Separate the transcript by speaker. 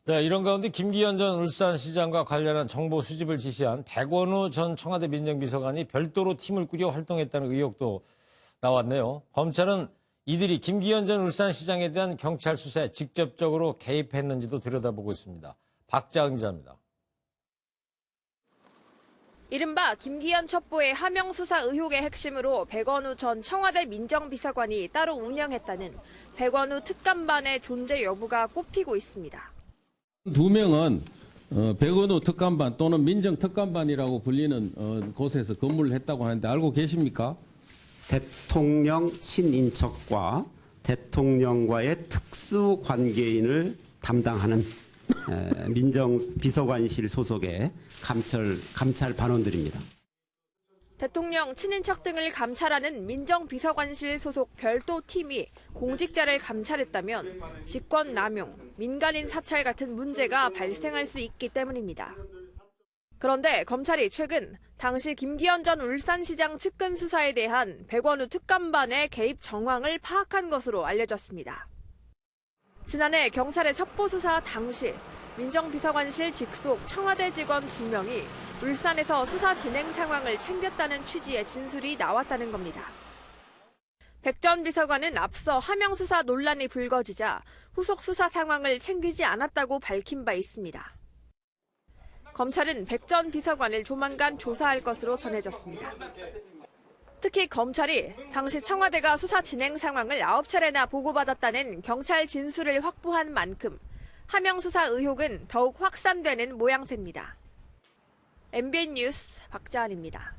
Speaker 1: 네, 이런 가운데 김기현 전 울산시장과 관련한 정보 수집을 지시한 백원우 전 청와대 민정비서관이 별도로 팀을 꾸려 활동했다는 의혹도 나왔네요. 검찰은 이들이 김기현 전 울산시장에 대한 경찰 수사에 직접적으로 개입했는지도 들여다보고 있습니다. 박자은 기자입니다.
Speaker 2: 이른바 김기현 첩보의 하명 수사 의혹의 핵심으로 백원우 전 청와대 민정비서관이 따로 운영했다는 백원우 특감반의 존재 여부가 꼽히고 있습니다.
Speaker 3: 두 명은 백원우 특감반 또는 민정특감반이라고 불리는 곳에서 근무를 했다고 하는데 알고 계십니까?
Speaker 4: 대통령 친인척과 대통령과의 특수관계인을 담당하는 민정비서관실 소속의 감찰 반원들입니다.
Speaker 2: 대통령 친인척 등을 감찰하는 민정비서관실 소속 별도 팀이 공직자를 감찰했다면 직권남용, 민간인 사찰 같은 문제가 발생할 수 있기 때문입니다. 그런데 검찰이 최근 당시 김기현 전 울산시장 측근 수사에 대한 백원우 특감반의 개입 정황을 파악한 것으로 알려졌습니다. 지난해 경찰의 첩보 수사 당시 민정비서관실 직속 청와대 직원 2명이 울산에서 수사 진행 상황을 챙겼다는 취지의 진술이 나왔다는 겁니다. 백 전 비서관은 앞서 하명 수사 논란이 불거지자 후속 수사 상황을 챙기지 않았다고 밝힌 바 있습니다. 검찰은 백 전 비서관을 조만간 조사할 것으로 전해졌습니다. 특히 검찰이 당시 청와대가 수사 진행 상황을 9차례나 보고받았다는 경찰 진술을 확보한 만큼 하명 수사 의혹은 더욱 확산되는 모양새입니다. MBN 뉴스 박자은입니다.